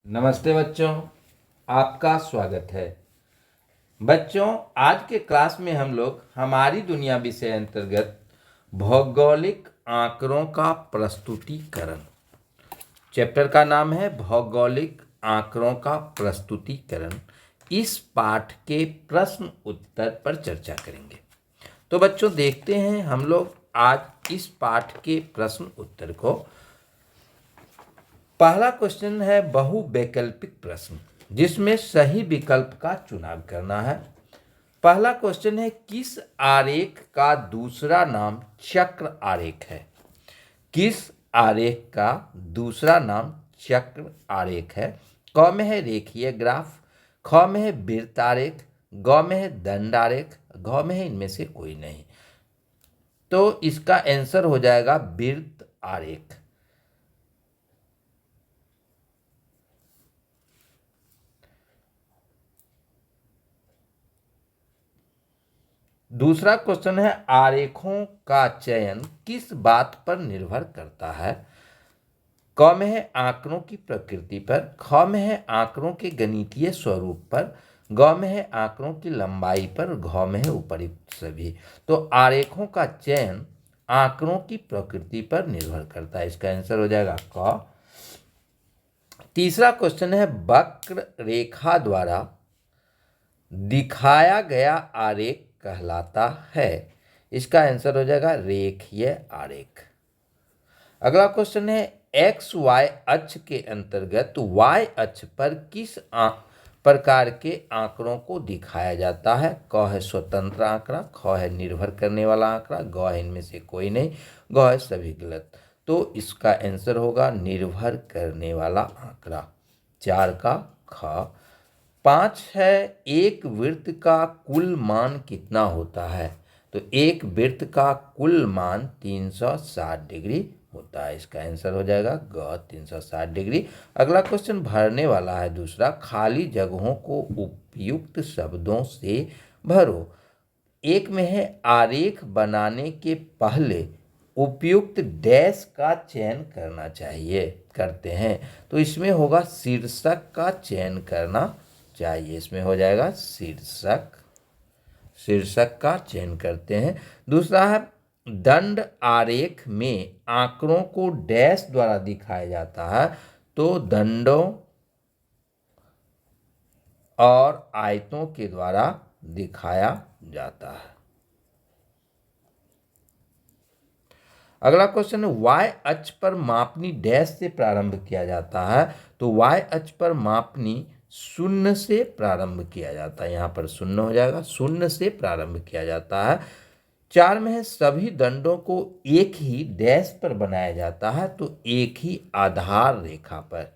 नमस्ते बच्चों, आपका स्वागत है। बच्चों, आज के क्लास में हम लोग हमारी दुनिया विषय अंतर्गत भौगोलिक आंकड़ों का प्रस्तुतिकरण, चैप्टर का नाम है भौगोलिक आंकड़ों का प्रस्तुतिकरण। इस पाठ के प्रश्न उत्तर पर चर्चा करेंगे। तो बच्चों देखते हैं हम लोग आज इस पाठ के प्रश्न उत्तर को। पहला क्वेश्चन है बहुवैकल्पिक प्रश्न, जिसमें सही विकल्प का चुनाव करना है। पहला क्वेश्चन है, किस आरेख का दूसरा नाम चक्र आरेख है? किस आरेख का दूसरा नाम चक्र आरेख है? क में है रेखीय ग्राफ, ख में है वृत्त आरेख, ग में है दंड आरेख, घ में है इनमें से कोई नहीं। तो इसका आंसर हो जाएगा वृत्त आरेख। दूसरा क्वेश्चन है, आरेखों का चयन किस बात पर निर्भर करता है? क में है आंकड़ों की प्रकृति पर, ख में है आंकड़ों के गणितीय स्वरूप पर, ग में है आंकड़ों की लंबाई पर, घ में है उपयुक्त सभी। तो आरेखों का चयन आंकड़ों की प्रकृति पर निर्भर करता है। इसका आंसर हो जाएगा क। तीसरा क्वेश्चन है, वक्र रेखा द्वारा दिखाया गया आरेख कहलाता है? इसका आंसर हो जाएगा रेखीय आरेख। अगला क्वेश्चन है, एक्स वाई अक्ष के अंतर्गत वाई अक्ष पर किस प्रकार के आंकड़ों को दिखाया जाता है? क है स्वतंत्र आंकड़ा, ख है निर्भर करने वाला आंकड़ा, ग है इनमें से कोई नहीं, घ है सभी गलत। तो इसका आंसर होगा निर्भर करने वाला आंकड़ा, 4 का ख। 5 है, एक वृत्त का कुल मान कितना होता है? तो एक वृत्त का कुल मान 360 डिग्री होता है। इसका आंसर हो जाएगा ग, 360 डिग्री। अगला क्वेश्चन भरने वाला है दूसरा, खाली जगहों को उपयुक्त शब्दों से भरो। एक में है आरेख बनाने के पहले उपयुक्त डैश का चयन करना चाहिए, करते हैं। तो इसमें होगा शीर्षक का चयन करना चाहिए। इसमें हो जाएगा शीर्षक, शीर्षक का चयन करते हैं। दूसरा है, दंड आरेख में आंकड़ों को डैश द्वारा दिखाया जाता है। तो दंडों और आयतों के द्वारा दिखाया जाता है। अगला क्वेश्चन है, वाई अक्ष पर मापनी डैश से प्रारंभ किया जाता है? तो वाई अक्ष पर मापनी शून्य से प्रारंभ किया जाता है। यहाँ पर शून्य हो जाएगा, शून्य से प्रारंभ किया जाता है। 4 में है, सभी दंडों को एक ही डैश पर बनाया जाता है। तो एक ही आधार रेखा पर,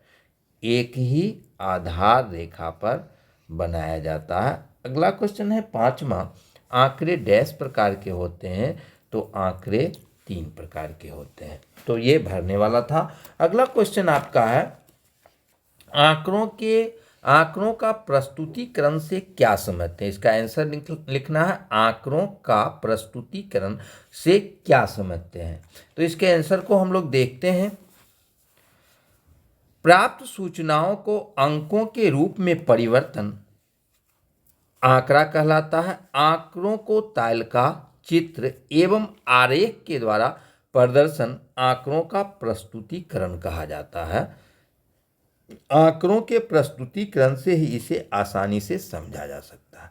एक ही आधार रेखा पर बनाया जाता है। अगला क्वेश्चन है 5वां, आंकड़े डैश प्रकार के होते हैं? तो आंकड़े 3 प्रकार के होते हैं। तो ये भरने वाला था। अगला क्वेश्चन आपका है, आंकड़ों का प्रस्तुतिकरण से क्या समझते हैं? इसका आंसर लिखना है, आंकड़ों का प्रस्तुतिकरण से क्या समझते हैं। तो इसके आंसर को हम लोग देखते हैं। प्राप्त सूचनाओं को अंकों के रूप में परिवर्तन आंकड़ा कहलाता है। आंकड़ों को तालिका, चित्र एवं आरेख के द्वारा प्रदर्शन आंकड़ों का प्रस्तुतिकरण कहा जाता है। आंकड़ों के प्रस्तुतिकरण से ही इसे आसानी से समझा जा सकता है।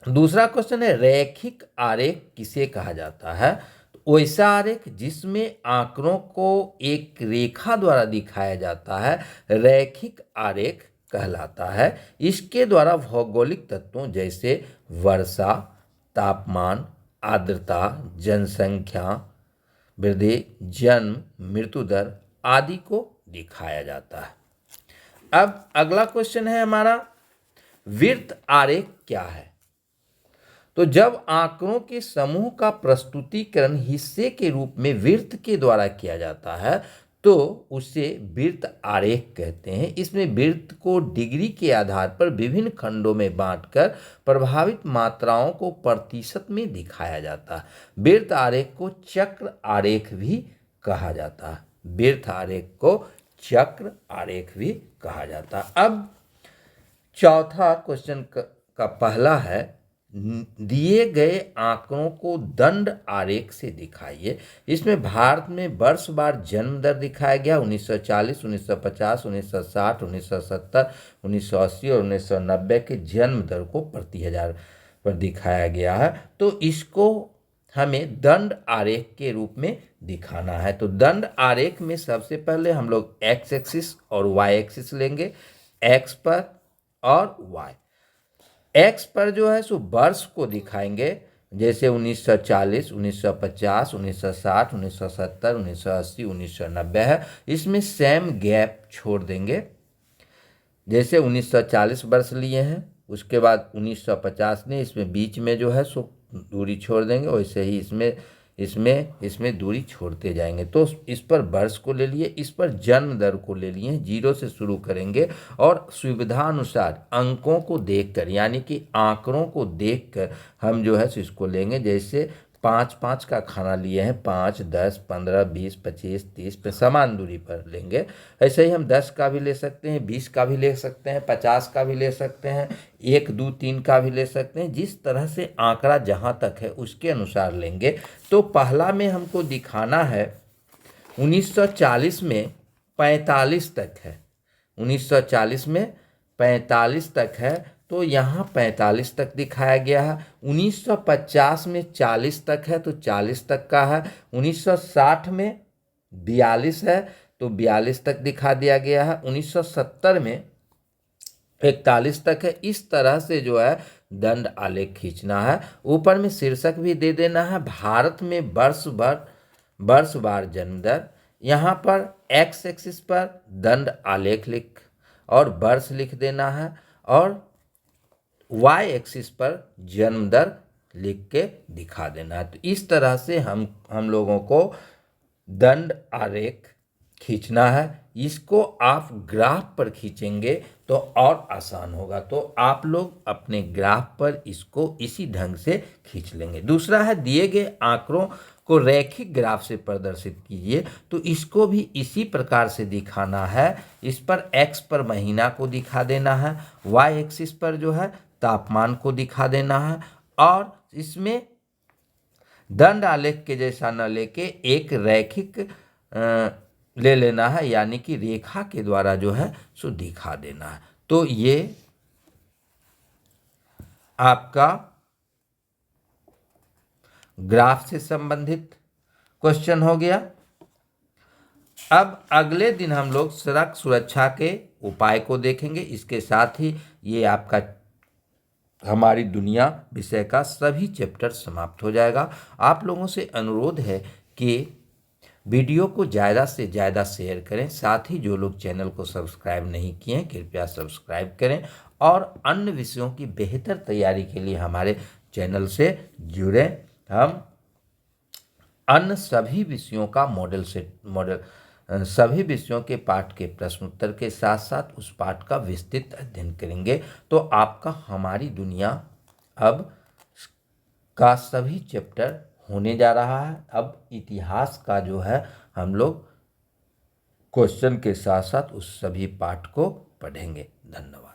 दूसरा क्वेश्चन है, रैखिक आरेख किसे कहा जाता है? तो वैसा आरेख जिसमें आंकड़ों को एक रेखा द्वारा दिखाया जाता है, रैखिक आरेख कहलाता है। इसके द्वारा भौगोलिक तत्वों जैसे वर्षा, तापमान, आर्द्रता, जनसंख्या वृद्धि, जन्म, मृत्यु दर आदि को दिखाया जाता है। अब अगला क्वेश्चन है हमारा, वृत्त आरेख क्या है? तो जब आंकड़ों के समूह का प्रस्तुतिकरण हिस्से के रूप में वृत्त के द्वारा किया जाता है तो उसे वृत्त आरेख कहते हैं। इसमें वृत्त को डिग्री के आधार पर विभिन्न खंडों में बांटकर प्रभावित मात्राओं को प्रतिशत में दिखाया जाता है। वृत्त आरेख को चक्र आरेख भी कहा जाता है। वृत्त आरेख को चक्र आरेख भी कहा जाता है। अब चौथा क्वेश्चन का पहला है, दिए गए आंकड़ों को दंड आरेख से दिखाइए। इसमें भारत में वर्षवार जन्म दर दिखाया गया 1940, 1950, 1960, 1970, 1980 और 1990 के जन्म दर को प्रति हजार पर दिखाया गया है। तो इसको हमें दंड आरेख के रूप में दिखाना है। तो दंड आरेख में सबसे पहले हम लोग एक्स एक्सिस और वाई एक्सिस लेंगे। एक्स पर और वाई, एक्स पर जो है सो वर्ष को दिखाएंगे, जैसे 1940, 1950, 1960, 1970, 1980, 1990 है। इसमें सेम गैप छोड़ देंगे, जैसे 1940 वर्ष लिए हैं, उसके बाद 1950 ने, इसमें बीच में जो है सो दूरी छोड़ देंगे, वैसे ही इसमें दूरी छोड़ते जाएंगे। तो इस पर वर्ष को ले लिए, इस पर जन्म दर को ले लिए, 0 से शुरू करेंगे और सुविधा अनुसार अंकों को देखकर, यानी कि आंकड़ों को देखकर हम जो है सो इसको लेंगे। जैसे 5-5 का खाना लिए हैं, 5, 10, 15, 20, 25, 30 पे समान दूरी पर लेंगे। ऐसे ही हम 10 का भी ले सकते हैं, 20 का भी ले सकते हैं, 50 का भी ले सकते हैं, 1, 2, 3 का भी ले सकते हैं। जिस तरह से आंकड़ा जहाँ तक है उसके अनुसार लेंगे। तो पहला में हमको दिखाना है 1940 में 45 तक है, 1940 में 45 तक है, तो यहाँ 45 तक दिखाया गया है। 1950 में 40 तक है, तो 40 तक का है। 1960 में 42 है, तो 42 तक दिखा दिया गया है। 1970 में 41 तक है। इस तरह से जो है दंड आलेख खींचना है। ऊपर में शीर्षक भी दे देना है, भारत में वर्षवार जन्म दर। यहाँ पर एक्स एक्सिस पर दंड आलेख लिख और वर्ष लिख देना है, और वाई एक्सिस पर जन्म दर लिख के दिखा देना है। तो इस तरह से हम लोगों को दंड आरेख खींचना है। इसको आप ग्राफ पर खींचेंगे तो और आसान होगा। तो आप लोग अपने ग्राफ पर इसको इसी ढंग से खींच लेंगे। दूसरा है, दिए गए आंकड़ों को रैखिक ग्राफ से प्रदर्शित कीजिए। तो इसको भी इसी प्रकार से दिखाना है। इस पर एक्स पर महीना को दिखा देना है, वाई एक्सिस पर जो है तापमान को दिखा देना है, और इसमें दंड आलेख के जैसा न लेके एक रैखिक ले लेना है, यानी कि रेखा के द्वारा जो है सो दिखा देना है। तो ये आपका ग्राफ से संबंधित क्वेश्चन हो गया। अब अगले दिन हम लोग सड़क सुरक्षा के उपाय को देखेंगे। इसके साथ ही ये आपका हमारी दुनिया विषय का सभी चैप्टर समाप्त हो जाएगा। आप लोगों से अनुरोध है कि वीडियो को ज़्यादा से ज़्यादा शेयर करें। साथ ही जो लोग चैनल को सब्सक्राइब नहीं किए हैं, कृपया सब्सक्राइब करें, और अन्य विषयों की बेहतर तैयारी के लिए हमारे चैनल से जुड़ें। हम अन्य सभी विषयों का सभी विषयों के पाठ के प्रश्न उत्तर के साथ साथ उस पाठ का विस्तृत अध्ययन करेंगे। तो आपका हमारी दुनिया अब का सभी चैप्टर होने जा रहा है। अब इतिहास का जो है हम लोग क्वेश्चन के साथ साथ उस सभी पाठ को पढ़ेंगे। धन्यवाद।